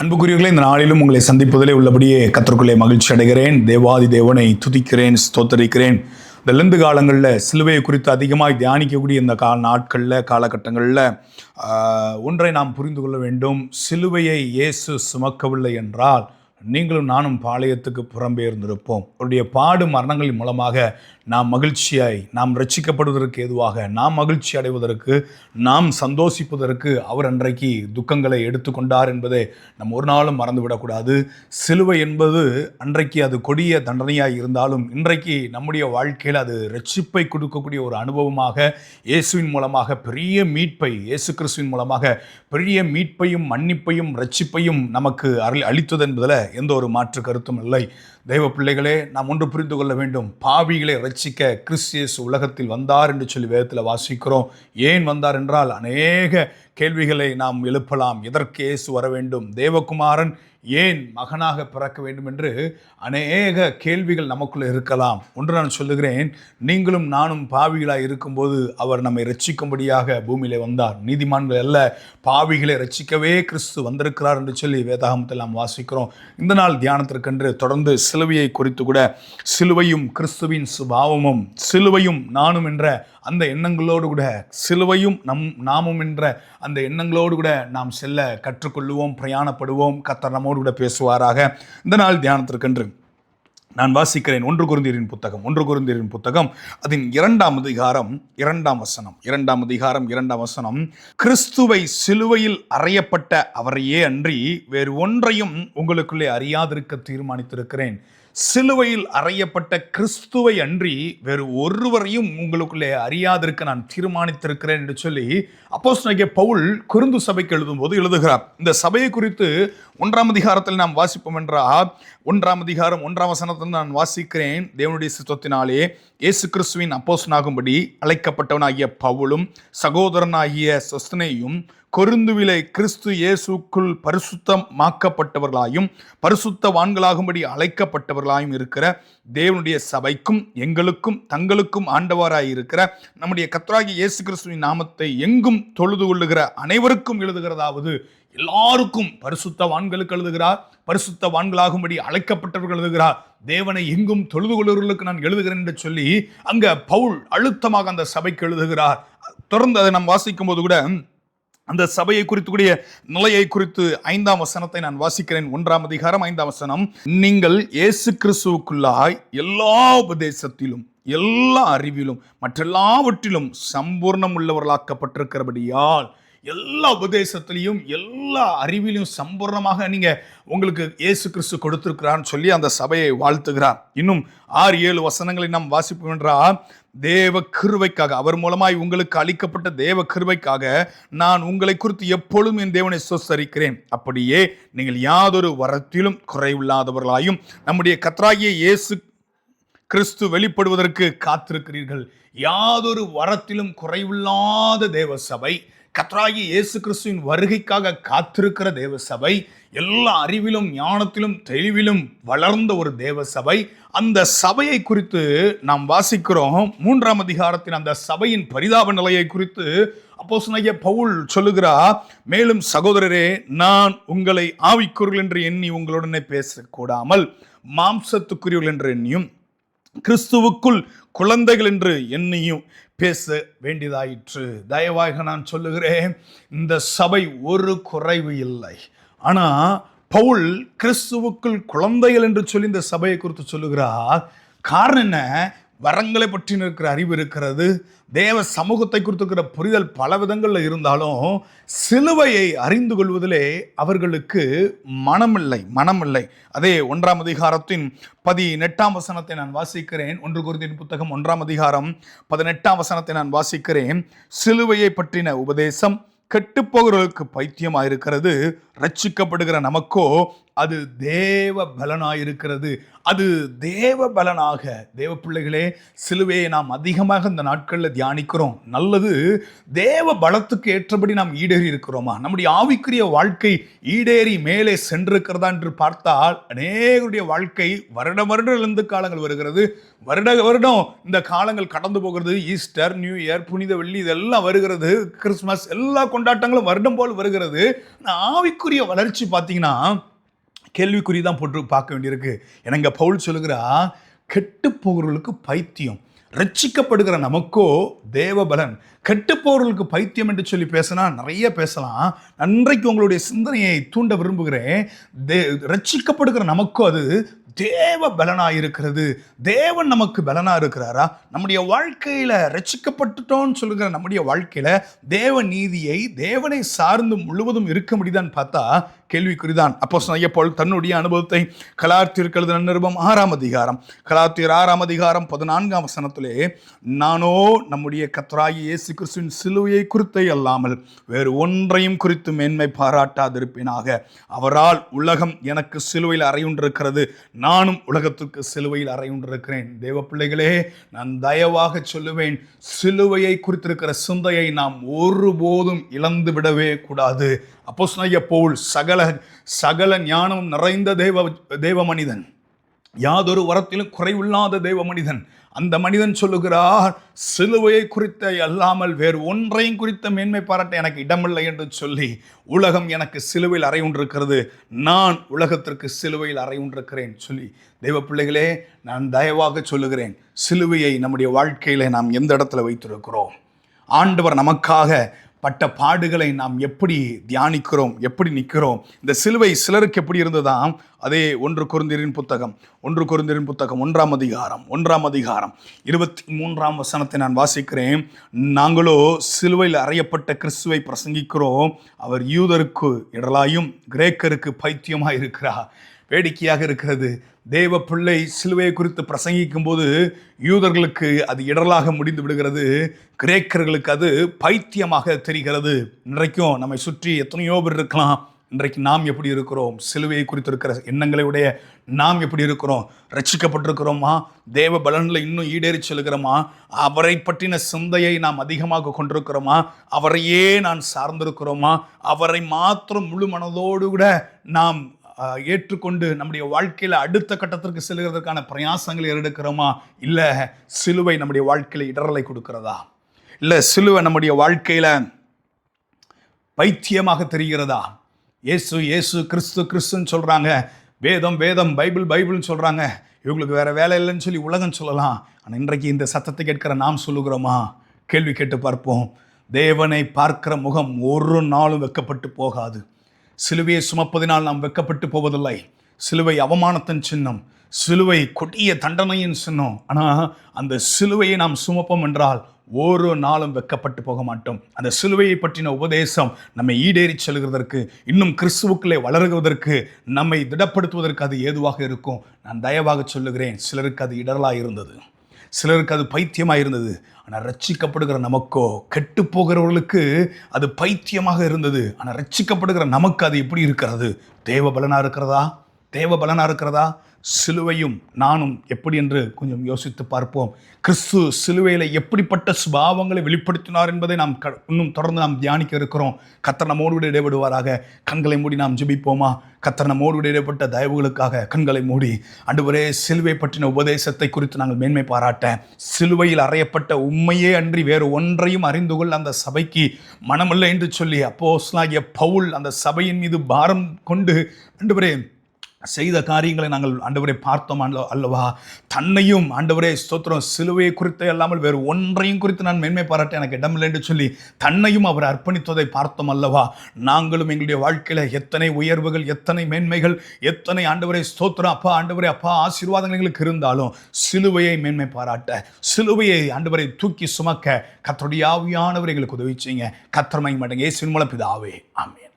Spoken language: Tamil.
அன்புக்குரியவர்களே, இந்த நாளிலும் உங்களை சந்திப்பதிலே உள்ளபடியே கர்த்தருக்குள்ளே மகிழ்ச்சி அடைகிறேன். தேவாதி தேவனை துதிக்கிறேன், ஸ்தோத்தரிக்கிறேன். இந்த லெந்து காலங்களில் சிலுவையை குறித்து அதிகமாக தியானிக்கக்கூடிய இந்த நாட்களில் காலகட்டங்களில் ஒன்றை நாம் புரிந்து கொள்ள வேண்டும். சிலுவையை இயேசு சுமக்கவில்லை என்றால் நீங்களும் நானும் பாளையத்துக்கு புறம்பெயர்ந்திருப்போம். அவருடைய பாடு மரணங்களின் மூலமாக நாம் மகிழ்ச்சியாய், நாம் ரட்சிக்கப்படுவதற்கு ஏதுவாக, நாம் மகிழ்ச்சி அடைவதற்கு, நாம் சந்தோஷிப்பதற்கு அவர் அன்றைக்கு துக்கங்களை எடுத்துக்கொண்டார் என்பதை நம்ம ஒரு நாளும் மறந்துவிடக்கூடாது. சிலுவை என்பது அன்றைக்கு அது கொடிய தண்டனையாய் இருந்தாலும் இன்றைக்கு நம்முடைய வாழ்க்கையில் அது ரட்சிப்பை கொடுக்கக்கூடிய ஒரு அனுபவமாக, இயேசுவின் மூலமாக பெரிய மீட்பை, இயேசு கிறிஸ்துவின் மூலமாக பெரிய மீட்பையும் மன்னிப்பையும் ரட்சிப்பையும் நமக்கு அளித்தது என்பதில் எந்த ஒரு மாற்று கருத்தும் இல்லை. தெய்வ பிள்ளைகளே, நாம் ஒன்று புரிந்து கொள்ள வேண்டும். பாவிகளை ரட்சிக்க கிறிஸ்து இயேசு உலகத்தில் வந்தார் என்று சொல்லி வேதத்தில் வாசிக்கிறோம். ஏன் வந்தார் என்றால் அநேக கேள்விகளை நாம் எழுப்பலாம். எதற்கு இயேசு வர வேண்டும்? தேவகுமாரன் ஏன் மகனாக பிறக்க வேண்டும் என்று அநேக கேள்விகள் நமக்குள்ளே இருக்கலாம். ஒன்று நான் சொல்லுகிறேன், நீங்களும் நானும் பாவிகளாக இருக்கும்போது அவர் நம்மை ரட்சிக்கும்படியாக பூமியிலே வந்தார். நீதிமான்கள் அல்ல, பாவிகளை ரட்சிக்கவே கிறிஸ்து வந்திருக்கிறார் என்று சொல்லி வேதாகமத்தில் நாம் வாசிக்கிறோம். இந்த நாள் தியானத்திற்கென்று தொடர்ந்து சிலுவையை குறித்து கூட, சிலுவையும் கிறிஸ்துவின் சுபாவமும், சிலுவையும் நானும் என்ற அந்த எண்ணங்களோடு கூட, சிலுவையும் நாமும் என்ற அந்த எண்ணங்களோடு கூட நாம் செல்ல கற்றுக்கொள்ளுவோம், பிரயாணப்படுவோம். கர்த்தர் நம்மோடு கூட பேசுவாராக. இந்த நாள் தியானத்திற்கென்று நான் வாசிக்கிறேன் 1 கொரிந்தியரின் புத்தகம் அதன் 2ஆம் அதிகாரம் 2ஆம் வசனம். கிறிஸ்துவை சிலுவையில் அறையப்பட்ட அவரையே அன்றி வேறு ஒன்றையும் உங்களுக்குள்ளே அறியாதிருக்க தீர்மானித்திருக்கிறேன். சிலுவையில் அறையப்பட்ட கிறிஸ்துவை அன்றி வேறு ஒருவரையும் உங்களுக்குள்ளே அறியாதிருக்க நான் தீர்மானித்திருக்கிறேன் என்று சொல்லி அப்போஸ்தலனாகிய பவுல் கொரிந்து சபைக்கு எழுதும்போது எழுதுகிறார். இந்த சபையை குறித்து 1ஆம் அதிகாரத்தில் நாம் வாசிப்போம் என்றால் 1ஆம் அதிகாரம் 1ஆம் வசனத்தில் நான் வாசிக்கிறேன். தேவனுடைய சித்தத்தினாலே இயேசு கிறிஸ்துவின் அப்போஸ்தலனாகும்படி அழைக்கப்பட்டவனாகிய பவுலும் சகோதரனாகிய சொஸ்தனேயும் கொரிந்துவிலே கிறிஸ்து இயேசுக்குள் பரிசுத்தமாக்கப்பட்டவர்களாயும் பரிசுத்தவான்களாகும்படி அழைக்கப்பட்டவர்களாயும் இருக்கிற தேவனுடைய சபைக்கும் எங்களுக்கும் தங்களுக்கும் ஆண்டவராயிருக்கிற நம்முடைய கர்த்தராகிய இயேசு கிறிஸ்துவின் நாமத்தை எங்கும் தொழுது கொள்ளுகிற அனைவருக்கும் எழுதுகிறதாவது, எல்லாருக்கும், பரிசுத்தவான்களுக்கு எழுதுகிறார், பரிசுத்தவான்களாகும்படி அழைக்கப்பட்டவர்கள் எழுதுகிறார், தேவனை எங்கும் தொழுது கொள்ளுகிறவர்களுக்கு நான் எழுதுகிறேன் என்று சொல்லி அங்க பவுல் அழுத்தமாக அந்த சபைக்கு எழுதுகிறார். தொடர்ந்து அதை நாம் வாசிக்கும் போது கூட அந்த சபையை குறித்துக்கூடிய நிலையை குறித்து 5ஆம் வசனத்தை நான் வாசிக்கிறேன். 1ஆம் அதிகாரம் 5ஆம் வசனம். நீங்கள் இயேசு கிறிஸ்துவுக்குள்ளாய் எல்லா உபதேசத்திலும் எல்லா அறிவிலும் மற்றெல்லாவற்றிலும் சம்பூர்ணம் உள்ளவர்களாக்கப்பட்டிருக்கிறபடியால், எல்லா உபதேசத்திலையும் எல்லா அறிவிலும் சம்பூர்ணமாக உங்களுக்கு இயேசு கிறிஸ்து கொடுத்திருக்கிறான்னு சொல்லி அந்த சபையை வாழ்த்துகிறார். இன்னும் 6-7 வசனங்களை நாம் வாசிப்போம் என்றால், தேவ கிருபைக்காக, அவர் மூலமாய் உங்களுக்கு அளிக்கப்பட்ட தேவ கிருபைக்காக நான் உங்களை குறித்து எப்பொழுதும் என் தேவனை ஸ்தோத்தரிக்கிறேன். அப்படியே நீங்கள் யாதொரு வரத்திலும் குறைவில்லாதவர்களாயும் நம்முடைய கர்த்தராகிய இயேசு கிறிஸ்து வெளிப்படுவதற்கு காத்திருக்கிறீர்கள். யாதொரு வரத்திலும் குறைவில்லாத தேவ சபை, கர்த்தராகிய இயேசு கிறிஸ்துவின் வருகைக்காக காத்திருக்கிற தேவ சபை, எல்லா அறிவிலும் ஞானத்திலும் தெளிவிலும் வளர்ந்த ஒரு தேவ சபை. அந்த சபையை குறித்து நாம் வாசிக்கிறோம். 3ஆம் அதிகாரத்தின் அந்த சபையின் பரிதாப நிலையை குறித்து அப்போஸ்தலனாகிய பவுல் சொல்லுகிறார். மேலும் சகோதரரே, நான் உங்களை ஆவிக்குரியவர்கள் என்று எண்ணி உங்களுடனே பேசக்கூடாமல் மாம்சத்துக்குரியவர்கள் என்று எண்ணியும் கிறிஸ்துவுக்குள் குழந்தைகள் என்று எண்ணியும் பேச வேண்டியதாயிற்று. தயவாக நான் சொல்லுகிறேன், இந்த சபை ஒரு குறைவு இல்லை. ஆனா பவுல் கிறிஸ்துவுக்குள் குழந்தைகள் என்று சொல்லி இந்த சபையை குறித்து சொல்லுகிறார். காரணம் என்ன? வரங்களை பற்றி இருக்கிற அறிவு இருக்கிறது, தேவ சமூகத்தை குறித்து இருக்கிற புரிதல் பல விதங்களில் இருந்தாலும் சிலுவையை அறிந்து கொள்வதிலே அவர்களுக்கு மனமில்லை. அதே 1ஆம் அதிகாரத்தின் 18ஆம் வசனத்தை நான் வாசிக்கிறேன். 1 கொரிந்தியர் புத்தகம் 1ஆம் அதிகாரம் 18ஆம் வசனத்தை நான் வாசிக்கிறேன். சிலுவையை பற்றின உபதேசம் கெட்டுப்போகிறவர்களுக்கு பைத்தியமாயிருக்கிறது, ரட்சிக்கப்படுகிற நமக்கோ அது தேவ பலனாயிருக்கிறது. அது தேவ பலனாக, தேவ பிள்ளைகளே, சிலுவையை நாம் அதிகமாக இந்த நாட்களில் தியானிக்கிறோம். நல்லது. தேவ பலத்துக்கு ஏற்றபடி நாம் ஈடேறி இருக்கிறோமா? நம்முடைய ஆவிக்குரிய வாழ்க்கை ஈடேறி மேலே சென்றிருக்கிறதா என்று பார்த்தால் அநேகருடைய வாழ்க்கை வருட வருடம் இழந்து காலங்கள் வருகிறது. வருட வருடம் இந்த காலங்கள் கடந்து போகிறது. ஈஸ்டர், நியூ இயர், புனித வெள்ளி இதெல்லாம் வருகிறது. கிறிஸ்துமஸ் எல்லா கொண்டாட்டங்களும் வருடம் போல் வருகிறது. ஆவிக்குரிய வளர்ச்சி பார்த்தீங்கன்னா கேள்விக்குறி தான் போட்டு பார்க்க வேண்டியிருக்கு. எனக்கு பவுல் சொல்லுகிறா, கெட்டு போகிறவர்களுக்கு பைத்தியம், ரட்சிக்கப்படுகிற நமக்கோ தேவபலன். கெட்டுப்போர்களுக்கு பைத்தியம் என்று சொல்லி பேசினா நிறைய பேசலாம். அன்றைக்கு உங்களுடைய சிந்தனையை தூண்ட விரும்புகிறேன். ரட்சிக்கப்படுகிற நமக்கோ அது தேவ பலனா இருக்கிறது. தேவன் நமக்கு பலனா இருக்கிறாரா? நம்முடைய வாழ்க்கையில ரட்சிக்கப்பட்டுட்டோம்னு சொல்லுகிற நம்முடைய வாழ்க்கையில தேவ நீதியை, தேவனை சார்ந்து முழுவதும் இருக்க முடியுதான்னு பார்த்தா கேள்விக்குறிதான். அப்போஸ்தலனாகிய பவுல் தன்னுடைய அனுபவத்தை கலாத்தியருக்கு எழுதின நிருபம் 6ஆம் அதிகாரம், கலாத்தியர் 6ஆம் அதிகாரம் 14ஆம் வசனத்திலே, நானோ நம்முடைய கர்த்தராகிய இயேசு கிறிஸ்துவின் சிலுவையை குறித்தை அல்லாமல் வேறு ஒன்றையும் குறித்து மேன்மை பாராட்டாதிருப்பேனாக. அவரால் உலகம் எனக்கு சிலுவையில் அறையுண்டிருக்கிறது, நானும் உலகத்துக்கு சிலுவையில் அறையுண்டிருக்கிறேன். தேவ பிள்ளைகளே, நான் தயவாக சொல்லுவேன், சிலுவையை குறித்திருக்கிற சிந்தையை நாம் ஒருபோதும் இழந்து விடவே கூடாது. அப்போஸ்தலனாகிய பவுல் சகல ஞானம் நிறைந்த தேவ மனிதன், யாதொரு வரத்திலும் குறைவில்லாத தேவ மனிதன். அந்த மனிதன் சொல்லுகிறார், சிலுவையை குறித்த அல்லாமல் வேறு ஒன்றையும் குறித்த மேன்மை பாராட்ட எனக்கு இடமில்லை என்று சொல்லி, உலகம் எனக்கு சிலுவையில் அறையுண்டிருக்கிறது, நான் உலகத்திற்கு சிலுவையில் அறையுண்டிருக்கிறேன் சொல்லி. தெய்வ பிள்ளைகளே, நான் தயவாக சொல்லுகிறேன், சிலுவையை நம்முடைய வாழ்க்கையில நாம் எந்த இடத்துல வைத்திருக்கிறோம்? ஆண்டவர் நமக்காக பட்ட பாடுகளை நாம் எப்படி தியானிக்கிறோம், எப்படி நிற்கிறோம்? இந்த சிலுவை சிலருக்கு எப்படி இருந்ததாம்? அதே 1 கொரிந்தியரின் புத்தகம் 1ஆம் அதிகாரம் 23ஆம் வசனத்தை நான் வாசிக்கிறேன். நாங்களோ சிலுவையில் அறையப்பட்ட கிறிஸ்துவை பிரசங்கிக்கிறோம், அவர் யூதருக்கு இடலாயும் கிரேக்கருக்கு பைத்தியமாக இருக்கிறார். வேடிக்கையாக இருக்கிறது. தேவ பிள்ளை சிலுவையை குறித்து பிரசங்கிக்கும் போது யூதர்களுக்கு அது இடரலாக முடிந்து விடுகிறது, கிரேக்கர்களுக்கு அது பைத்தியமாக தெரிகிறது. இன்றைக்கும் நம்மை சுற்றி எத்தனையோ பேர் இருக்கலாம். இன்றைக்கு நாம் எப்படி இருக்கிறோம்? சிலுவையை குறித்து இருக்கிற எண்ணங்களை உடைய நாம் எப்படி இருக்கிறோம்? ரட்சிக்கப்பட்டிருக்கிறோமா? தேவ பலனில் இன்னும் ஈடேறி செல்கிறோமா? அவரை பற்றின சிந்தையை நாம் அதிகமாக கொண்டிருக்கிறோமா? அவரையே நான் சார்ந்திருக்கிறோமா? அவரை மாத்திரம் முழு மனதோடு கூட நாம் ஏற்றுக்கொண்டு நம்முடைய வாழ்க்கையில் அடுத்த கட்டத்திற்கு செல்கிறதுக்கான பிரயாசங்களை எடுக்கிறோமா? இல்லை சிலுவை நம்முடைய வாழ்க்கையில் இடரலை கொடுக்கிறதா? இல்லை சிலுவை நம்முடைய வாழ்க்கையில் பைத்தியமாக தெரிகிறதா? இயேசு இயேசு, கிறிஸ்து கிறிஸ்துன்னு சொல்கிறாங்க, வேதம் வேதம், பைபிள் பைபிள்னு சொல்கிறாங்க. இவங்களுக்கு வேறு வேலை இல்லைன்னு சொல்லி உலகம் சொல்லலாம். ஆனால் இன்றைக்கு இந்த சத்தத்தை கேட்கிற நாம் சொல்லுகிறோமா? கேள்வி கேட்டு பார்ப்போம். தேவனை பார்க்கிற முகம் ஒரு நாளும் வெட்கப்பட்டு போகாது. சிலுவையை சுமப்பதினால் நாம் வெட்கப்பட்டு போவதில்லை. சிலுவை அவமானத்தின் சின்னம், சிலுவை கொடிய தண்டனையின் சின்னம். ஆனால் அந்த சிலுவையை நாம் சுமப்போம் என்றால் ஒரு நாளும் வெட்கப்பட்டு போக மாட்டோம். அந்த சிலுவையை பற்றின உபதேசம் நம்மை ஈடேறி செல்கிறதற்கு, இன்னும் கிறிஸ்துவுக்குள்ளே வளருவதற்கு, நம்மை திடப்படுத்துவதற்கு அது ஏதுவாக இருக்கும். நான் தயவாக சொல்லுகிறேன், சிலருக்கு அது இடரலாக இருந்தது, சிலருக்கு அது பைத்தியமாக இருந்தது. ஆனால் ரட்சிக்கப்படுகிற நமக்கோ, கெட்டு போகிறவர்களுக்கு அது பைத்தியமாக இருந்தது. ஆனால் ரட்சிக்கப்படுகிற நமக்கு அது எப்படி இருக்கிறது? தேவ பலனாக இருக்கிறதா? தேவ பலனாக இருக்கிறதா? சிலுவையும் நானும் எப்படி என்று கொஞ்சம் யோசித்து பார்ப்போம். கிறிஸ்து சிலுவையில் எப்படிப்பட்ட சுபாவங்களை வெளிப்படுத்தினார் என்பதை நாம் இன்னும் தொடர்ந்து நாம் தியானிக்க இருக்கிறோம். கர்த்தர் நம்மோடு இடைபடுவாராக. கண்களை மூடி நாம் ஜெபிப்போமா? கர்த்தர் நம்மோடு இடைப்பட்ட தயவுகளுக்காக கண்களை மூடி, ஆண்டவரே, சிலுவை பற்றின உபதேசத்தை குறித்து நாங்கள் மேன்மை பாராட்ட, சிலுவையில் அறையப்பட்ட உண்மையே அன்றி வேறு ஒன்றையும் அறிந்து கொள்ள அந்த சபைக்கு மனமில்லை என்று சொல்லி அப்போஸ்தலனாகிய பவுல் அந்த சபையின் மீது பாரம் கொண்டு ஆண்டவரே செய்த காரியங்களை நாங்கள் ஆண்டவரை பார்த்தோம் அல்லவா? தன்னையும் ஆண்டவரே ஸ்தோத்திரம், சிலுவையை குறித்து அல்லாமல் வேறு ஒன்றையும் குறித்து நான் மேன்மை பாராட்ட எனக்கு இடமில்லை என்று சொல்லி தன்னையும் அவர் அர்ப்பணித்ததை பார்த்தோம் அல்லவா? நாங்களும் எங்களுடைய வாழ்க்கையில் எத்தனை உயர்வுகள், எத்தனை மேன்மைகள், எத்தனை ஆண்டவரை ஸ்தோத்திரம் அப்பா, ஆண்டவரே அப்பா ஆசீர்வாதங்கள் எங்களுக்கு இருந்தாலும் சிலுவையை மேன்மை பாராட்ட, சிலுவையை ஆண்டவரை தூக்கி சுமக்க கர்த்தருடைய ஆவியானவர் எங்களுக்கு உதவி செய்யுங்க. கர்த்தர் மகிமைப்படட்டும். இயேசுவின் மூலம் பிதாவே, ஆமென்.